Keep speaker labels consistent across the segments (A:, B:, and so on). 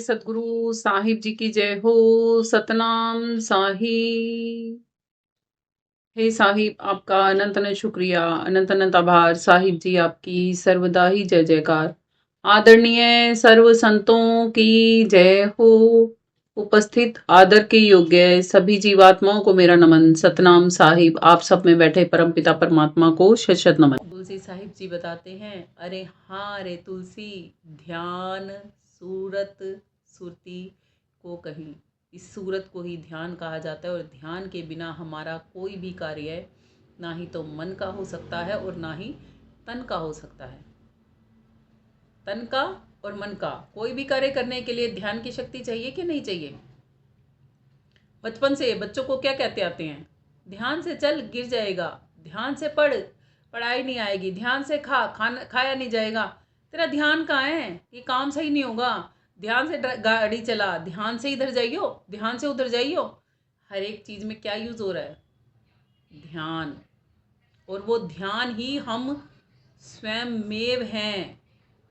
A: सतगुरु साहिब जी की जय हो। सतनाम साहिब। हे साहिब, आपका अनंत अनंत शुक्रिया, अनंत अनंत आभार। साहिब जी आपकी सर्वदा ही जय जयकार। आदरणीय सर्व संतों की जय हो। उपस्थित आदर के योग्य सभी जीवात्माओं को मेरा नमन। सतनाम साहिब। आप सब में बैठे परम पिता परमात्मा को शत शत नमन। तुलसी साहिब जी बताते हैं, अरे हाँ रे तुलसी, ध्यान सूरत सुरती को कहीं, इस सूरत को ही ध्यान कहा जाता है। और ध्यान के बिना हमारा कोई भी कार्य ना ही तो मन का हो सकता है और ना ही तन का हो सकता है। तन का और मन का कोई भी कार्य करने के लिए ध्यान की शक्ति चाहिए कि नहीं चाहिए। बचपन से बच्चों को क्या कहते आते हैं, ध्यान से चल गिर जाएगा, ध्यान से पढ़ पढ़ाई नहीं आएगी, ध्यान से खाना खाया नहीं जाएगा। तेरा ध्यान कहाँ है, ये काम सही नहीं होगा। ध्यान से गाड़ी चला, ध्यान से इधर जाइयो, ध्यान से उधर जाइयो। हर एक चीज में क्या यूज हो रहा है, ध्यान। और वो ध्यान ही हम स्वयं मेव हैं।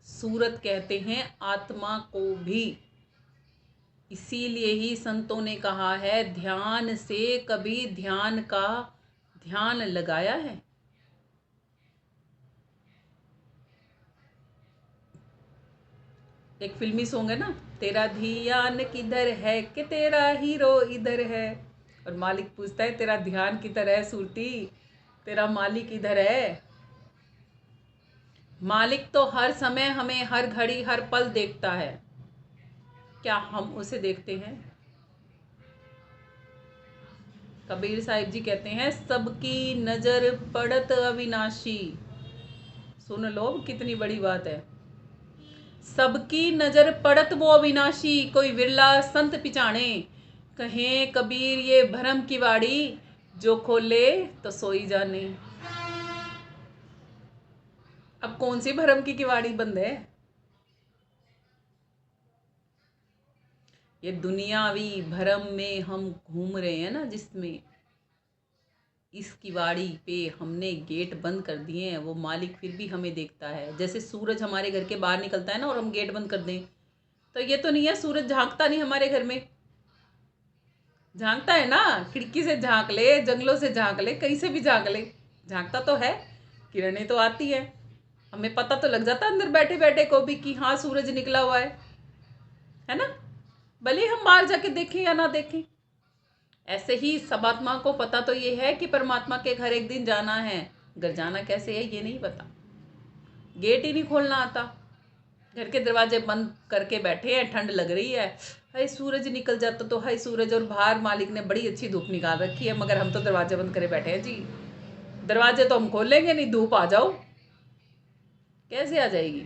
A: सूरत कहते हैं आत्मा को भी। इसीलिए ही संतों ने कहा है, ध्यान से कभी ध्यान का ध्यान लगाया है। एक फिल्मी सॉन्ग है ना, तेरा ध्यान किधर है कि तेरा हीरो इधर है। और मालिक पूछता है, तेरा ध्यान किधर है सूरती, तेरा मालिक इधर है। मालिक तो हर समय हमें हर घड़ी हर पल देखता है, क्या हम उसे देखते हैं। कबीर साहिब जी कहते हैं, सबकी नजर पड़त अविनाशी। सुन लो कितनी बड़ी बात है। सबकी नजर पड़त वो अविनाशी, कोई विरला संत पिछाणे। कहें कबीर ये भरम की वाड़ी, जो खोले तो सोई जाने। अब कौन सी भरम की किवाड़ी बंद है। ये दुनियावी भरम में हम घूम रहे हैं ना, जिसमें इस किवाड़ी पे हमने गेट बंद कर दिए हैं। वो मालिक फिर भी हमें देखता है। जैसे सूरज हमारे घर के बाहर निकलता है ना, और हम गेट बंद कर दें, तो ये तो नहीं है सूरज झांकता नहीं हमारे घर में। झांकता है ना, खिड़की से झांक ले, जंगलों से झांक ले, कहीं से भी झांक ले, झांकता तो है। किरणें तो आती है, हमें पता तो लग जाता है अंदर बैठे बैठे को भी कि हाँ सूरज निकला हुआ है ना। भले हम बाहर जाके देखें या ना देखें। ऐसे ही सब आत्मा को पता तो ये है कि परमात्मा के घर एक दिन जाना है। घर जाना कैसे है ये नहीं पता, गेट ही नहीं खोलना आता, घर के दरवाजे बंद करके बैठे हैं, ठंड लग रही है, हाय सूरज निकल जाता तो हाय सूरज। और बाहर मालिक ने बड़ी अच्छी धूप निकाल रखी है, मगर हम तो दरवाजे बंद करे बैठे हैं जी। दरवाजे तो हम खोलेंगे नहीं, धूप आ जाओ, कैसे आ जाएगी।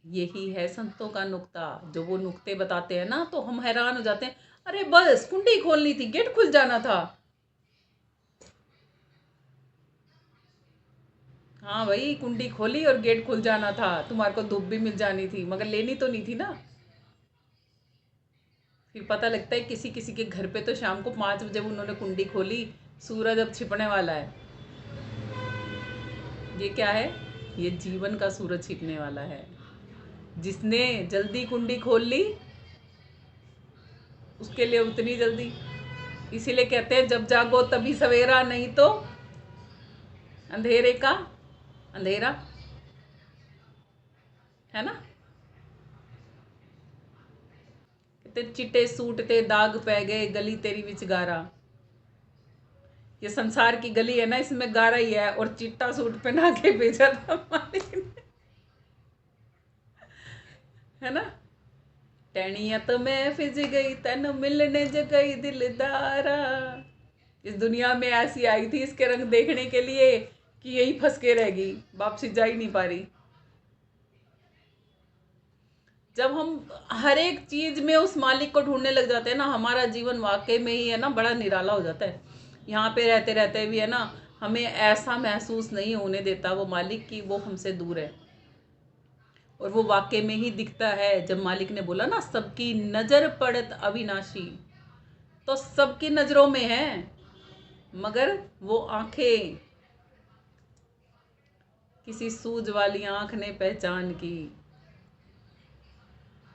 A: यही है संतों का नुक्ता। जो वो नुक्ते बताते हैं ना, तो हम हैरान हो जाते हैं, अरे बस कुंडी खोलनी थी, गेट खुल जाना था। हाँ भाई, कुंडी खोली और गेट खुल जाना था, तुम्हारे को धूप भी मिल जानी थी, मगर लेनी तो नहीं थी ना। फिर पता लगता है किसी किसी के घर पे तो शाम को 5 बजे उन्होंने कुंडी खोली, सूरज अब छिपने वाला है। ये क्या है, ये जीवन का सूरज छिपने वाला है। जिसने जल्दी कुंडी खोल ली, उसके लिए उतनी जल्दी। इसीलिए कहते हैं, जब जागो तभी सवेरा, नहीं तो अंधेरे का अंधेरा, है ना। कहते चिट्टे सूट ते दाग पै गए, गली तेरी विच गारा। ये संसार की गली है ना, इसमें गारा ही है। और चिट्टा सूट पहना के भेजा था मालिक ने, है ना। टैनियत में फिज गई तन मिलने जगई दिलदारा। इस दुनिया में ऐसी आई थी इसके रंग देखने के लिए कि यही फंस के रह गई, वापसी जा ही नहीं पा रही। जब हम हर एक चीज में उस मालिक को ढूंढने लग जाते हैं ना, हमारा जीवन वाकई में ही है ना बड़ा निराला हो जाता है। यहाँ पे रहते रहते भी है ना, हमें ऐसा महसूस नहीं होने देता वो मालिक की वो हमसे दूर है। और वो वाकई में ही दिखता है। जब मालिक ने बोला ना, सबकी नजर पड़त अविनाशी, तो सबकी नजरों में है, मगर वो आंखें किसी सूझ वाली आंख ने पहचान की।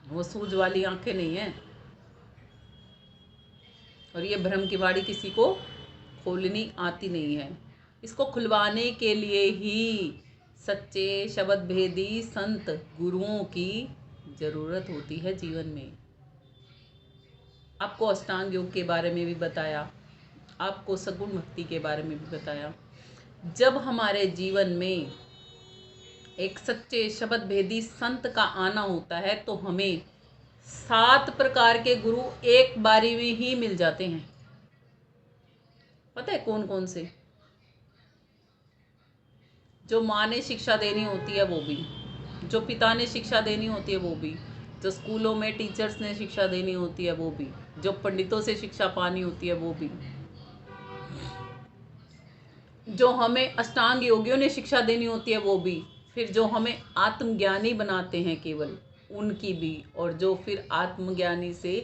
A: वो सूझ वाली आंखें नहीं है। और ये भ्रम की बाड़ी किसी को खोलनी आती नहीं है। इसको खुलवाने के लिए ही सच्चे शब्द भेदी संत गुरुओं की जरूरत होती है जीवन में। आपको अष्टांग योग के बारे में भी बताया, आपको सगुण भक्ति के बारे में भी बताया। जब हमारे जीवन में एक सच्चे शब्द भेदी संत का आना होता है तो हमें 7 प्रकार के गुरु एक बारी में ही मिल जाते हैं। पता है कौन कौन से? जो माँ ने शिक्षा देनी होती है वो भी, जो पिता ने शिक्षा देनी होती है वो भी, जो स्कूलों में टीचर्स ने शिक्षा देनी होती है वो भी, जो पंडितों से शिक्षा पानी होती है वो भी, जो हमें अष्टांग योगियों ने शिक्षा देनी होती है वो भी, फिर जो हमें आत्मज्ञानी बनाते हैं केवल उनकी भी, और जो फिर आत्मज्ञानी से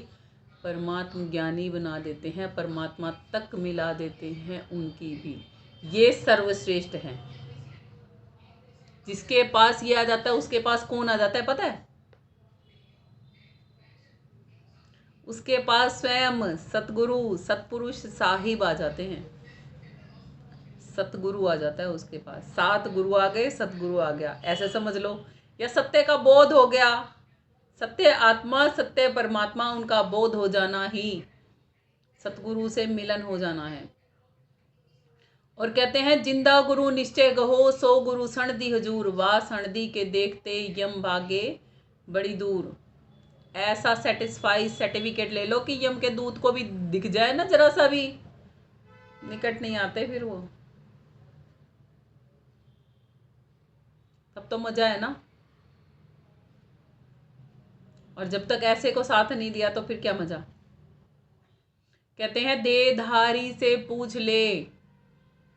A: परमात्म ज्ञानी बना देते हैं, परमात्मा तक मिला देते हैं, उनकी भी। ये सर्वश्रेष्ठ हैं। जिसके पास ये आ जाता है उसके पास कौन आ जाता है पता है? उसके पास स्वयं सतगुरु सतपुरुष साहिब आ जाते हैं। सतगुरु आ जाता है उसके पास। 7 गुरु आ गए, सतगुरु आ गया, ऐसे समझ लो। या सत्य का बोध हो गया, सत्य आत्मा सत्य परमात्मा, उनका बोध हो जाना ही सतगुरु से मिलन हो जाना है। और कहते हैं जिंदा गुरु निश्चय गहो, सो गुरु सण दी हजूर, वाह सण दी के देखते यम भागे बड़ी दूर। ऐसा सेटिस्फाई सर्टिफिकेट ले लो कि यम के दूत को भी दिख जाए ना जरा सा भी, निकट नहीं आते फिर वो। तब तो मजा है ना। और जब तक ऐसे को साथ नहीं दिया तो फिर क्या मजा। कहते हैं देधारी से पूछ ले,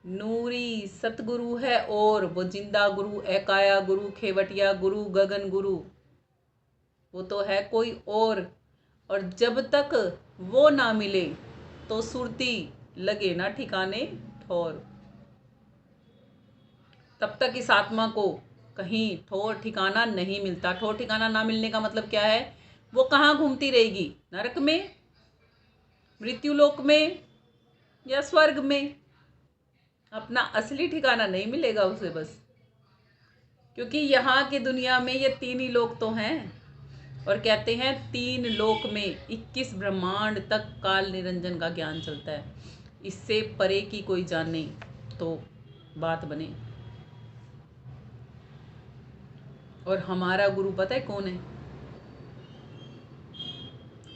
A: नूरी सतगुरु है और वो जिंदा गुरु, एकाया गुरु, खेवटिया गुरु, गगन गुरु, वो तो है कोई और जब तक वो ना मिले तो सुरती लगे ना ठिकाने ठौर। तब तक इस आत्मा को कहीं ठौर ठिकाना नहीं मिलता। ठौर ठिकाना ना मिलने का मतलब क्या है? वो कहाँ घूमती रहेगी? नरक में, मृत्युलोक में, या स्वर्ग में? अपना असली ठिकाना नहीं मिलेगा उसे बस। क्योंकि यहाँ की दुनिया में ये 3 ही लोक तो हैं। और कहते हैं 3 लोक में 21 ब्रह्मांड तक काल निरंजन का ज्ञान चलता है। इससे परे की कोई जाने तो बात बने। और हमारा गुरु पता है कौन है?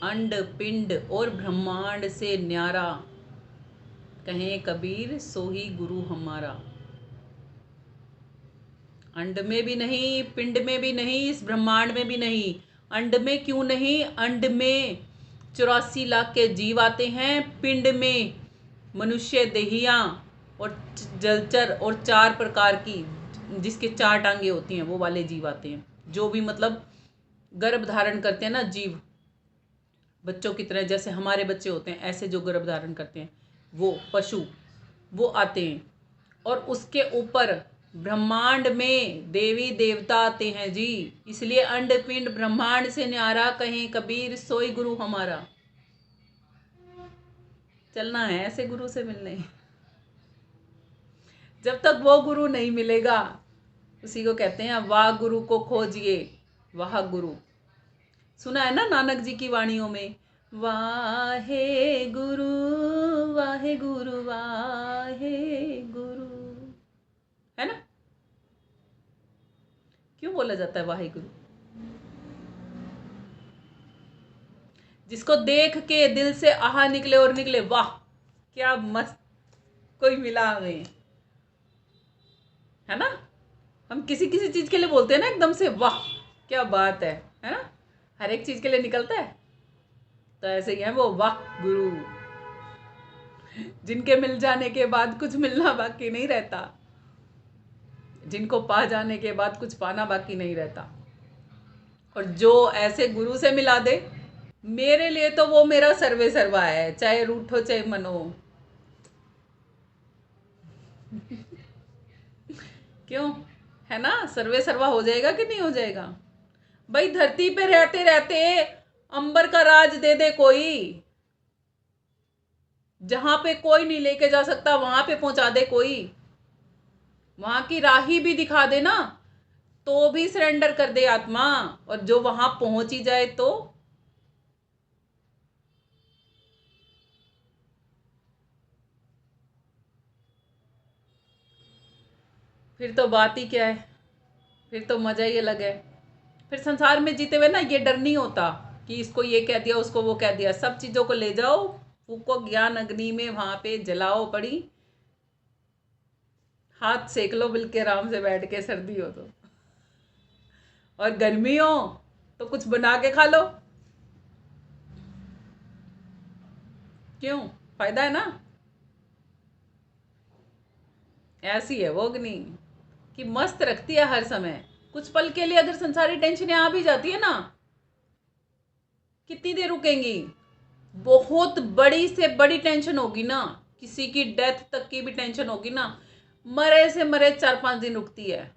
A: अंड पिंड और ब्रह्मांड से न्यारा, कहें कबीर सो ही गुरु हमारा। अंड में भी नहीं, पिंड में भी नहीं, इस ब्रह्मांड में भी नहीं। अंड में क्यों नहीं? अंड में 84 लाख के जीव आते हैं, पिंड में मनुष्य देहियां और जलचर और 4 प्रकार की, जिसके 4 टांगे होती हैं, वो वाले जीव आते हैं। जो भी मतलब गर्भ धारण करते हैं ना जीव, बच्चों की तरह, जैसे हमारे बच्चे होते हैं ऐसे जो गर्भ धारण करते हैं, वो पशु वो आते हैं। और उसके ऊपर ब्रह्मांड में देवी देवता आते हैं जी। इसलिए अंड पिंड ब्रह्मांड से न्यारा, कहें कबीर सोई गुरु हमारा। चलना है ऐसे गुरु से मिलने। जब तक वो गुरु नहीं मिलेगा, उसी को कहते हैं वाह गुरु को खोजिए, वाह गुरु। सुना है ना नानक जी की वाणियों में, वाहे गुरु वाहे गुरु वाहे गुरु, है ना? क्यों बोला जाता है वाहे गुरु? जिसको देख के दिल से आहा निकले और निकले, वाह क्या मस्त कोई मिला हमें, है ना? हम किसी किसी चीज के लिए बोलते हैं ना एकदम से, वाह क्या बात है ना? हर एक चीज के लिए निकलता है। तो ऐसे ही है वो वाह गुरु, जिनके मिल जाने के बाद कुछ मिलना बाकी नहीं रहता, जिनको पा जाने के बाद कुछ पाना बाकी नहीं रहता। और जो ऐसे गुरु से मिला दे, मेरे लिए तो वो मेरा सर्वे सर्वा है, चाहे रूठो चाहे मनो। क्यों? है ना? सर्वे सर्वा हो जाएगा कि नहीं हो जाएगा? भाई धरती पे रहते रहते अंबर का राज दे दे कोई, जहां पे कोई नहीं लेके जा सकता वहां पे पहुंचा दे कोई, वहां की राही भी दिखा दे ना, तो भी सरेंडर कर दे आत्मा। और जो वहां पहुंच ही जाए तो फिर तो बात ही क्या है, फिर तो मजा ही अलग है। फिर संसार में जीते हुए ना ये डर नहीं होता कि इसको ये कह दिया उसको वो कह दिया। सब चीजों को ले जाओ, फूको ज्ञान अग्नि में, वहां पे जलाओ पड़ी, हाथ सेक लो बिल्कुल आराम से बैठ के, सर्दी हो तो, और गर्मी हो तो कुछ बना के खा लो। क्यों, फायदा है ना। ऐसी है वो अग्नि कि मस्त रखती है हर समय। कुछ पल के लिए अगर संसारी टेंशनें आ भी जाती है ना, कितनी देर रुकेंगी। बहुत बड़ी से बड़ी टेंशन होगी ना, किसी की डेथ तक की भी टेंशन होगी ना, मरे से मरे 4-5 दिन रुकती है।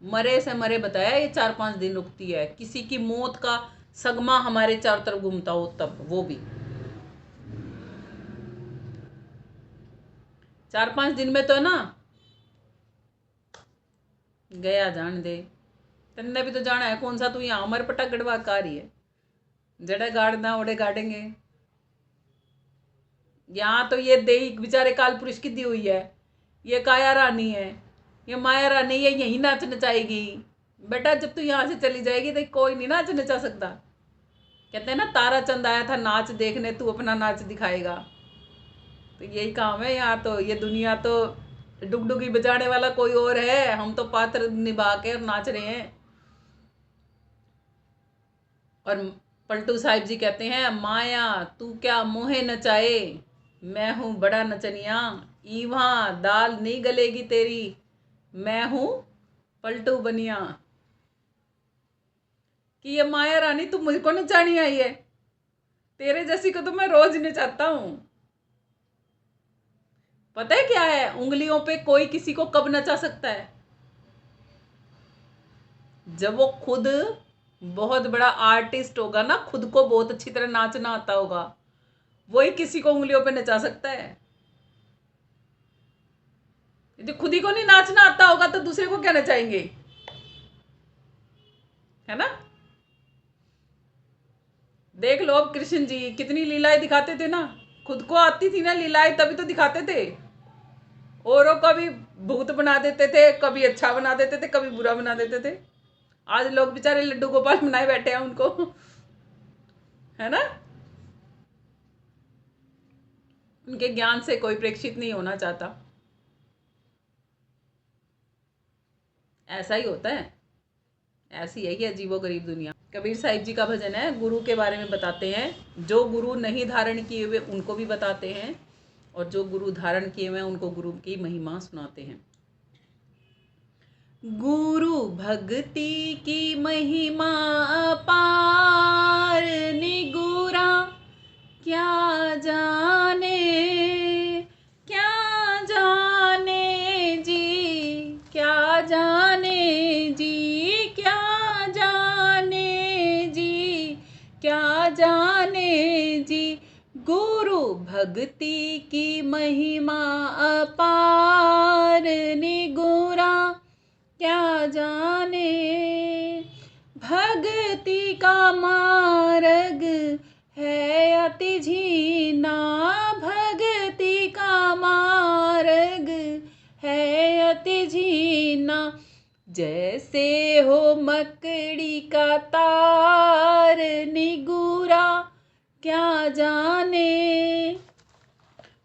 A: मरे से मरे बताया, ये 4-5 दिन रुकती है। किसी की मौत का सगमा हमारे चारों तरफ घूमता हो तब, वो भी 4-5 दिन में तो है ना, गया जान दे। तन्ने भी तो जाना है, कौन सा तू यहाँ अमर पटा गड़वा का रही है, जड़े गाड़ना ओड़े गाड़ेंगे। यहाँ तो ये देही बेचारे काल पुरुष की दी हुई है, ये काया रानी है, ये माया रानी, ये यही नाच नचाएगी। बेटा जब तू यहाँ से चली जाएगी तो कोई नहीं नाच नचा सकता। कहते हैं ना तारा चंद आया था नाच देखने, तू अपना नाच दिखाएगा। तो यही काम है यहाँ तो। ये दुनिया तो डुगडुगी बजाने वाला कोई और है, हम तो पात्र निभा के और नाच रहे हैं। और पलटू साहिब जी कहते हैं, माया तू क्या मोहे नचाए, मैं हूं बड़ा नचनिया, ईवा दाल नहीं गलेगी तेरी, मैं हूं पलटू बनिया। कि ये माया रानी तू मुझको नचानी आई है, तेरे जैसी को तो मैं रोज नचाता हूं। पता है क्या है, उंगलियों पे कोई किसी को कब नचा सकता है, जब वो खुद बहुत बड़ा आर्टिस्ट होगा ना, खुद को बहुत अच्छी तरह नाचना आता होगा, वही किसी को उंगलियों पे नचा सकता है। यदि खुद ही को नहीं नाचना आता होगा तो दूसरे को क्या नचाएंगे, है ना। देख लो अब कृष्ण जी कितनी लीलाएं दिखाते थे ना, खुद को आती थी ना लीलाएं तभी तो दिखाते थे। औरों को भी भूत बना देते थे, कभी अच्छा बना देते थे, कभी बुरा बना देते थे। आज लोग बेचारे लड्डू गोपाल बनाए बैठे हैं उनको, है ना। उनके ज्ञान से कोई प्रेक्षित नहीं होना चाहता। ऐसा ही होता है, ऐसी है ये अजीबो गरीब दुनिया। कबीर साहिब जी का भजन है, गुरु के बारे में बताते हैं। जो गुरु नहीं धारण किए हुए उनको भी बताते हैं, और जो गुरु धारण किए हुए उनको गुरु की महिमा सुनाते हैं। गुरु भक्ति की महिमा अपार, निगूरा क्या जाने, क्या जाने जी, क्या जाने जी, क्या जाने जी, क्या जाने जी। गुरु भक्ति की महिमा अपार, निगूरा क्या जाने। भक्ति का मार्ग है अति झीना, भक्ति का मार्ग है अति झीना। जैसे हो मकड़ी का तार, निगूरा क्या जाने।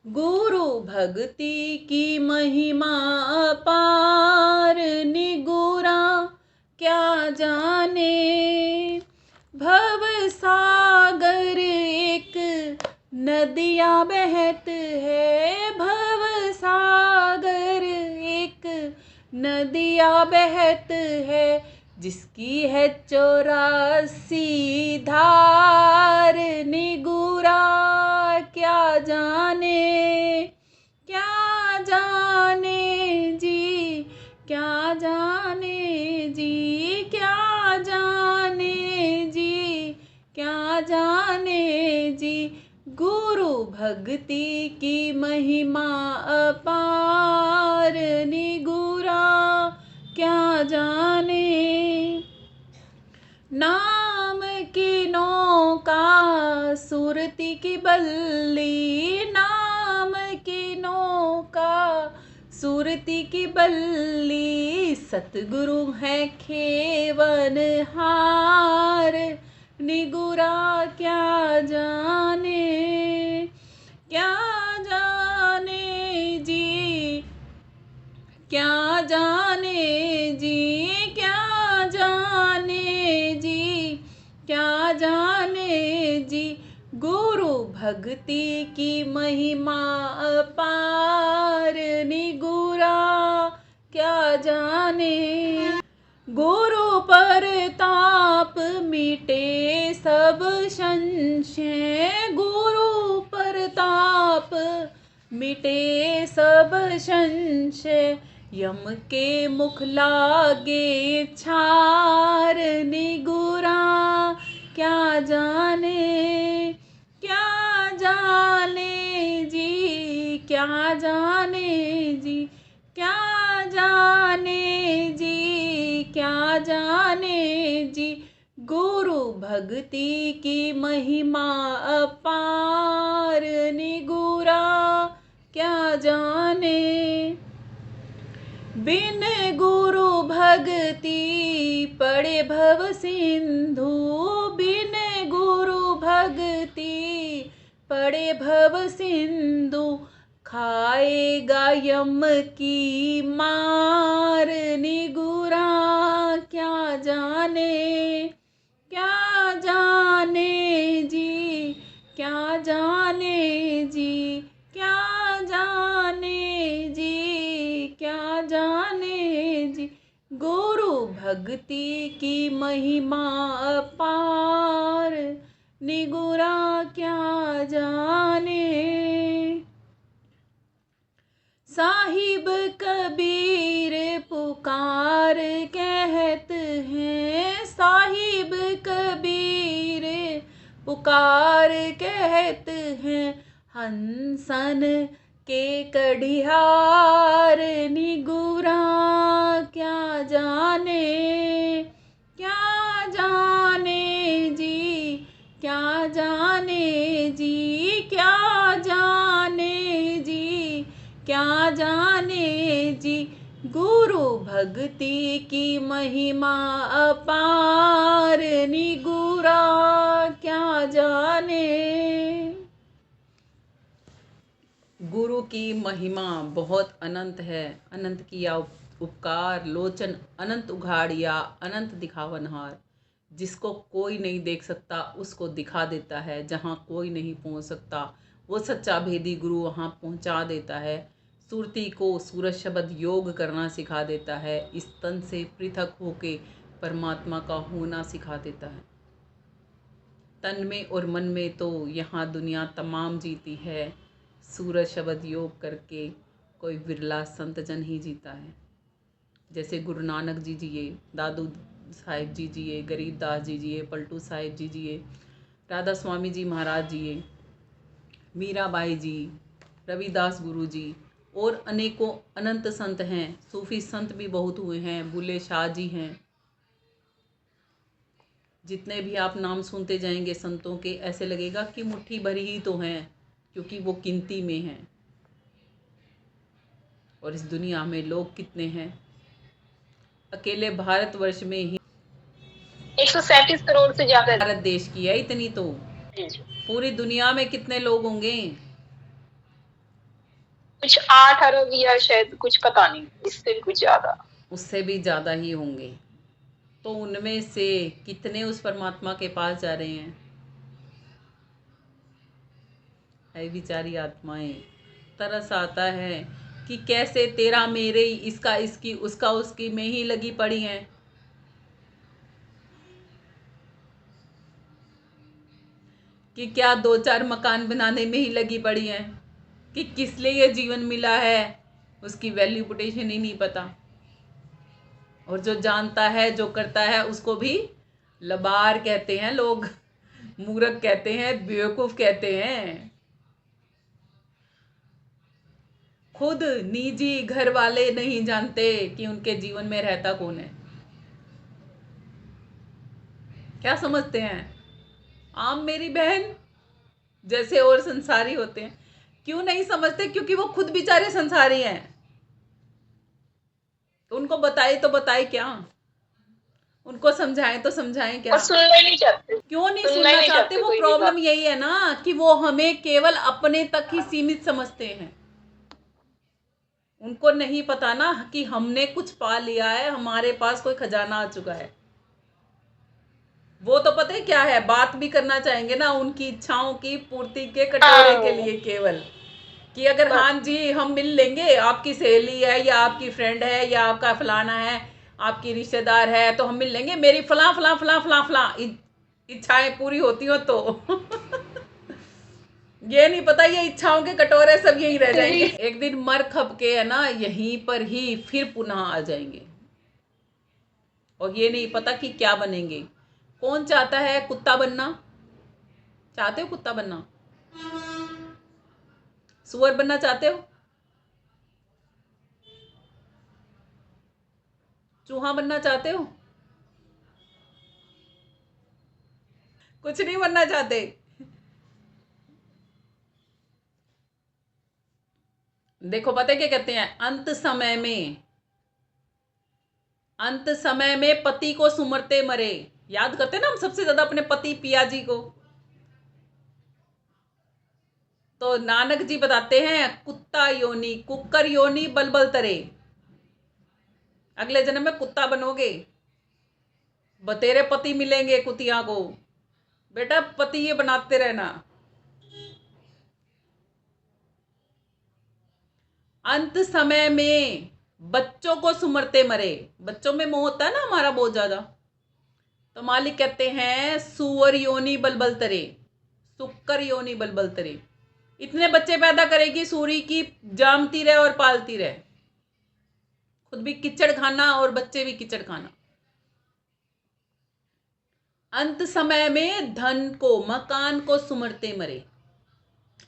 A: गुरु भक्ति की महिमा अपार, निगूरा क्या जाने। भव सागर एक नदिया बहत है, भव सागर एक नदिया बहत है, जिसकी है 84 धार, निगूरा क्या जाने, क्या जाने जी, क्या जाने जी। गुरु भक्ति की महिमा अपार, निगुरा क्या जाने। नाम की नौका सुरती की बल्ली, नाम की नौका सुरती की बल्ली, सतगुरु है खेवन हार, निगुरा क्या जाने। क्या जाने जी, क्या जाने जी, क्या जाने जी, क्या जाने जी। गुरु भक्ति की महिमा अपार, निगुरा क्या जाने। गुरु परताप मिटे सब संशय, गुरु परताप मिटे सब संशय, यम के मुख लागे छार, निगुरा क्या जाने। क्या जाने जी, क्या जाने जी, क्या जाने जी, क्या जाने जी। गुरु भक्ति की महिमा अपार, निगुरा क्या जाने। बिन गुरु भक्ति पड़े भव सिंधु, बिन गुरु भक्ति पड़े भव सिंधु, खाएगा यम की मार, निगुरा क्या जाने। क्या जाने जी, क्या जाने जी, क्या जाने जी, क्या जाने जी। गुरु भक्ति की महिमा अपार, निगुरा क्या जाने। साहिब कबीर पुकार कहत हैं, साहिब कबीर पुकार कहत हैं, हंसन के कढ़ियार, निगुरा क्या जाने। क्या जाने जी, क्या जाने जी, क्या जाने जी, क्या जाने जी। गुरु भक्ति की महिमा अपार, निगुरा क्या जाने। गुरु की महिमा बहुत अनंत है, अनंत किया उपकार लोचन अनंत उघाड़िया, अनंत दिखावनहार। जिसको कोई नहीं देख सकता उसको दिखा देता है, जहाँ कोई नहीं पहुँच सकता वो सच्चा भेदी गुरु वहाँ पहुँचा देता है। सुरती को सूरज शब्द योग करना सिखा देता है, इस तन से पृथक होके परमात्मा का होना सिखा देता है। तन में और मन में तो यहाँ दुनिया तमाम जीती है, सूरज शब्द योग करके कोई विरला संत जन ही जीता है। जैसे गुरु नानक जी जिए, दादू साहिब जी जिए, गरीबदास जी जिए, पलटू साहिब जी जिए, राधा स्वामी जी महाराज जिए, मीराबाई जी, रविदास गुरु जी और अनेकों अनंत संत हैं। सूफी संत भी बहुत हुए हैं, बुल्ले शाह जी हैं। जितने भी आप नाम सुनते जाएंगे संतों के, ऐसे लगेगा कि मुट्ठी भरी ही तो हैं, क्योंकि वो गिनती में हैं। और इस दुनिया में लोग कितने हैं? अकेले भारतवर्ष में ही
B: 137 करोड़ से ज्यादा
A: भारत देश की है इतनी, तो पूरी दुनिया में कितने लोग होंगे?
B: कुछ 8 अरब या शायद कुछ, पता नहीं, इससे भी कुछ ज्यादा,
A: उससे भी ज्यादा ही होंगे। तो उनमें से कितने उस परमात्मा के पास जा रहे हैं? है बेचारी आत्माएं, तरस आता है कि कैसे तेरा मेरे, इसका इसकी, उसका उसकी में ही लगी पड़ी हैं। कि क्या 2-4 मकान बनाने में ही लगी पड़ी हैं, कि किस लिए ये जीवन मिला है उसकी वैल्यू पुटेशन ही नहीं पता। और जो जानता है, जो करता है, उसको भी लबार कहते हैं लोग। मूर्ख कहते हैं, बेवकूफ कहते हैं। खुद निजी घर वाले नहीं जानते कि उनके जीवन में रहता कौन है। क्या समझते हैं? आम मेरी बहन जैसे और संसारी होते हैं। क्यों नहीं समझते? क्योंकि वो खुद बेचारे संसारी हैं। तो उनको बताए क्या? उनको समझाएं तो समझाएं क्या?
B: और सुनना ही नहीं चाहते।
A: क्यों नहीं
B: सुनना ही
A: सुनना
B: नहीं
A: चाहते?
B: चाहते
A: वो
B: कोई भी
A: प्रॉब्लम
B: बात।
A: यही है ना कि वो हमें केवल अपने तक ही सीमित समझते हैं। उनको नहीं पता ना कि हमने कुछ पा लिया है, हमारे पास कोई खजाना आ चुका है। वो तो पता है क्या है, बात भी करना चाहेंगे ना उनकी इच्छाओं की पूर्ति के कटोरे के
B: हाँ,
A: लिए, केवल कि अगर
B: बस।
A: हाँ जी हम मिल लेंगे, आपकी सहेली है या आपकी फ्रेंड है या आपका फलाना है, आपकी रिश्तेदार है, तो हम मिल लेंगे, मेरी फला फला फला फला फला इच्छाएं पूरी होती हो तो ये नहीं पता ये इच्छाओं के कटोरे सब यहीं रह जाएंगे। एक दिन मर खप के है ना यहीं पर ही फिर पुनः आ जाएंगे। और ये नहीं पता कि क्या बनेंगे। कौन चाहता है कुत्ता बनना? चाहते हो कुत्ता बनना? सुअर बनना चाहते हो? चूहा बनना चाहते हो? कुछ नहीं बनना चाहते। देखो पता है क्या कहते हैं, अंत समय में पति को सुमरते मरे। याद करते हैं ना हम सबसे ज्यादा अपने पति पिया जी को। तो नानक जी बताते हैं, कुत्ता योनि कुकर योनि बलबल तरे। अगले जन्म में कुत्ता बनोगे, बतेरे पति मिलेंगे कुतिया को। बेटा पति ये बनाते रहना। अंत समय में बच्चों को सुमरते मरे। बच्चों में मोह होता है ना हमारा बहुत ज्यादा। तो मालिक कहते हैं सुअर योनि बलबल तरे, सुक्कर योनि बलबल तरे। इतने बच्चे पैदा करेगी सूरी की, जामती रहे और पालती रहे, खुद भी कीचड़ खाना और बच्चे भी कीचड़ खाना। अंत समय में धन को मकान को सुमरते मरे।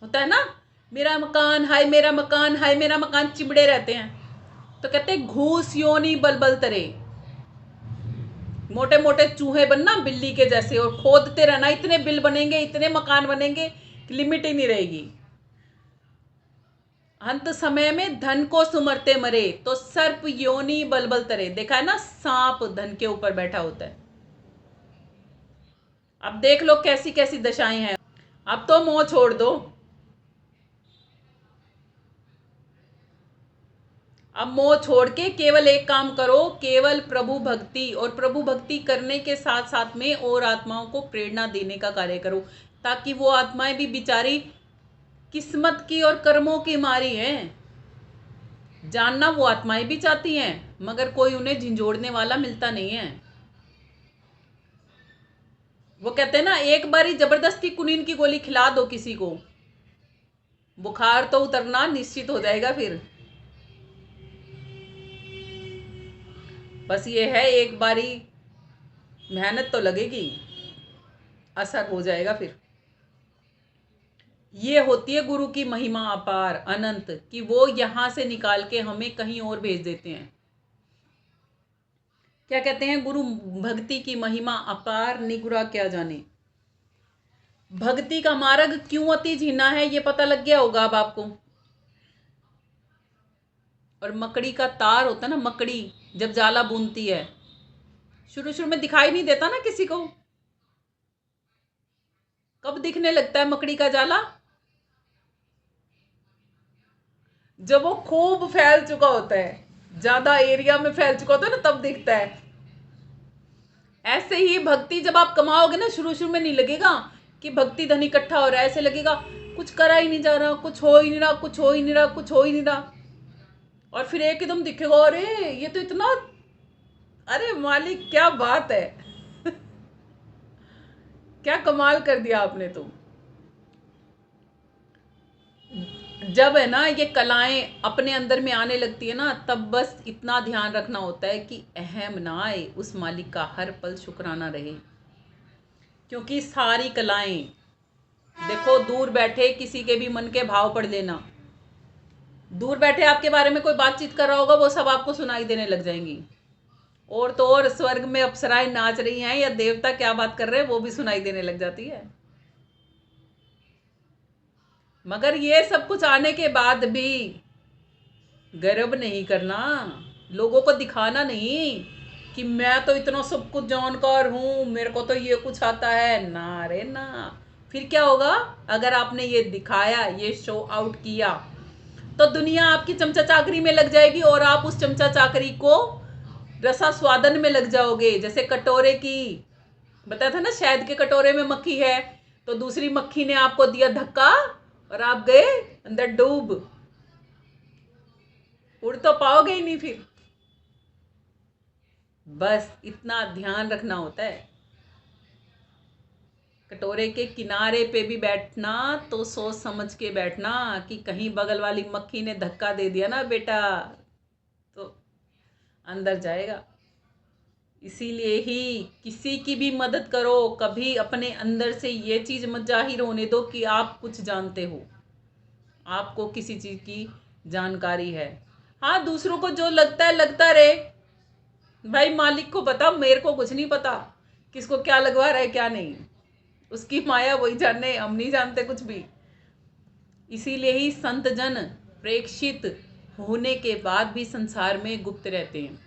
A: होता है ना, मेरा मकान हाय मेरा मकान हाय मेरा मकान, चिबड़े रहते हैं। तो कहते हैं घूस योनि बलबल तरे। मोटे मोटे चूहे बनना बिल्ली के जैसे और खोदते रहना, इतने बिल बनेंगे इतने मकान बनेंगे, लिमिट ही नहीं रहेगी। अंत समय में धन को सुमरते मरे। तो सर्प योनि बलबल तरे। देखा है ना, सांप धन के ऊपर बैठा होता है। अब देख लो कैसी कैसी दशाएं हैं। अब तो मोह छोड़ दो। अब मोह छोड़ के केवल एक काम करो, केवल प्रभु भक्ति, और प्रभु भक्ति करने के साथ साथ में और आत्माओं को प्रेरणा देने का कार्य करो, ताकि वो आत्माएं भी बिचारी किस्मत की और कर्मों की मारी हैं। जानना वो आत्माएं भी चाहती हैं, मगर कोई उन्हें झिंझोड़ने वाला मिलता नहीं है। वो कहते हैं ना, एक बारी जबरदस्ती कुनीन की गोली खिला दो किसी को, बुखार तो उतरना निश्चित हो जाएगा फिर। बस ये है, एक बारी मेहनत तो लगेगी, असर हो जाएगा फिर। ये होती है गुरु की महिमा अपार अनंत, कि वो यहां से निकाल के हमें कहीं और भेज देते हैं। क्या कहते हैं, गुरु भक्ति की महिमा अपार निगुरा क्या जाने। भक्ति का मार्ग क्यों अति झीना है ये पता लग गया होगा अब आपको। और मकड़ी का तार होता है ना, मकड़ी जब जाला बुनती है, शुरू शुरू में दिखाई नहीं देता ना किसी को। कब दिखने लगता है मकड़ी का जाला? जब वो खूब फैल चुका होता है, ज्यादा एरिया में फैल चुका होता है ना, तब दिखता है। ऐसे ही भक्ति जब आप कमाओगे ना, शुरू शुरू में नहीं लगेगा कि भक्ति धन इकट्ठा हो रहा है, ऐसे लगेगा कुछ करा ही नहीं जा रहा, कुछ हो ही नहीं रहा, कुछ हो ही नहीं रहा, कुछ हो ही नहीं रहा। और फिर एकदम दिखेगा, अरे ये तो इतना, अरे मालिक क्या बात है क्या कमाल कर दिया आपने तो। जब है ना ये कलाएं अपने अंदर में आने लगती है ना, तब बस इतना ध्यान रखना होता है कि अहम ना आए, उस मालिक का हर पल शुक्राना रहे। क्योंकि सारी कलाएं, देखो दूर बैठे किसी के भी मन के भाव पढ़ लेना, दूर बैठे आपके बारे में कोई बातचीत कर रहा होगा, वो सब आपको सुनाई देने लग जाएंगी। और तो और स्वर्ग में अप्सराएं नाच रही हैं या देवता क्या बात कर रहे हैं वो भी सुनाई देने लग जाती है। मगर ये सब कुछ आने के बाद भी गर्व नहीं करना, लोगों को दिखाना नहीं कि मैं तो इतना सब कुछ जानकार हूं, मेरे को तो ये कुछ आता है ना रे ना। फिर क्या होगा, अगर आपने ये दिखाया, ये शो आउट किया, तो दुनिया आपकी चमचा चाकरी में लग जाएगी और आप उस चमचा चाकरी को रसा स्वादन में लग जाओगे। जैसे कटोरे की बताया था ना, शहद के कटोरे में मक्खी है, तो दूसरी मक्खी ने आपको दिया धक्का और आप गए अंदर डूब, उड़ तो पाओगे ही नहीं फिर। बस इतना ध्यान रखना होता है। कटोरे के किनारे पे भी बैठना तो सोच समझ के बैठना कि कहीं बगल वाली मक्खी ने धक्का दे दिया ना बेटा तो अंदर जाएगा। इसीलिए ही किसी की भी मदद करो, कभी अपने अंदर से ये चीज मत जाहिर होने दो कि आप कुछ जानते हो, आपको किसी चीज की जानकारी है। हाँ, दूसरों को जो लगता है लगता रहे भाई, मालिक को पता, मेरे को कुछ नहीं पता किसको क्या लगवा रहा है क्या नहीं, उसकी माया वही जाने, हम नहीं जानते कुछ भी। इसीलिए ही संत जन प्रेक्षित होने के बाद भी संसार में गुप्त रहते हैं।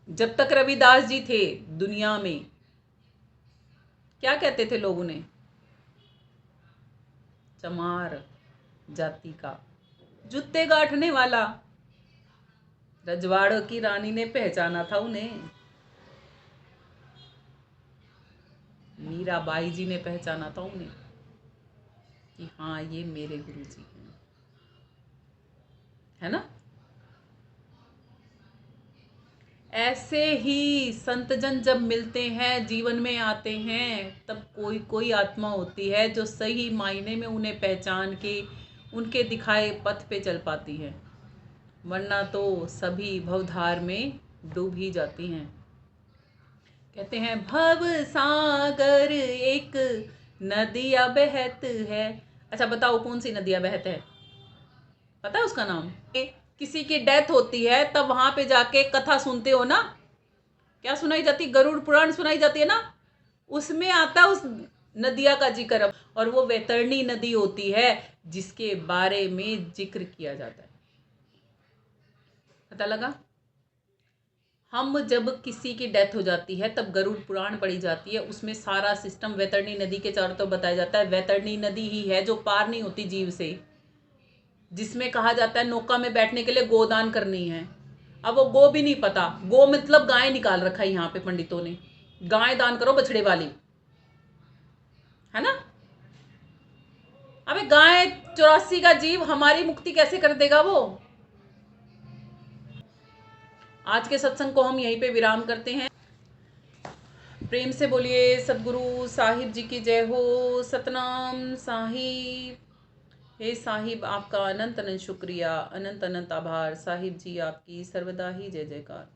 A: जब तक रविदास जी थे दुनिया में, क्या कहते थे लोग उन्हें? चमार जाति का, जूते गांठने वाला। रजवाड़ों की रानी ने पहचाना था उन्हें, मीराबाई जी ने पहचाना था उन्हें कि हाँ ये मेरे गुरु जी हैं, है ना। ऐसे ही संतजन जब मिलते हैं, जीवन में आते हैं, तब कोई कोई आत्मा होती है जो सही मायने में उन्हें पहचान के उनके दिखाए पथ पे चल पाती है, वरना तो सभी भवधार में डूब ही जाती हैं। कहते हैं भव सागर एक नदिया बहत है। अच्छा बताओ कौन सी नदिया बहत है, पता है उसका नाम? किसी की डेथ होती है तब वहां पे जाके कथा सुनते हो ना, क्या सुनाई जाती? गरुड़ पुराण सुनाई जाती है ना, उसमें आता उस नदिया का जिक्र, और वो वैतरणी नदी होती है जिसके बारे में जिक्र किया जाता है। पता लगा? हम जब किसी की डेथ हो जाती है तब गरुड़ पुराण पढ़ी जाती है, उसमें सारा सिस्टम वैतरणी नदी के चारों तरफ बताया जाता है। वैतरणी नदी ही है जो पार नहीं होती जीव से, जिसमें कहा जाता है नौका में बैठने के लिए गोदान करनी है। अब वो गो भी नहीं पता, गो मतलब गाय निकाल रखा है यहाँ पे पंडितों ने, गाय दान करो बछड़े वाली, है ना। अबे गाय 84 का जीव, हमारी मुक्ति कैसे कर देगा वो? आज के सत्संग को हम यहीं पे विराम करते हैं। प्रेम से बोलिए सदगुरु साहिब जी की जय हो। सतनाम साहिब। हे साहिब, आपका अनंत अनंत शुक्रिया, अनंत अनंत आभार। साहिब जी आपकी सर्वदा ही जय जयकार।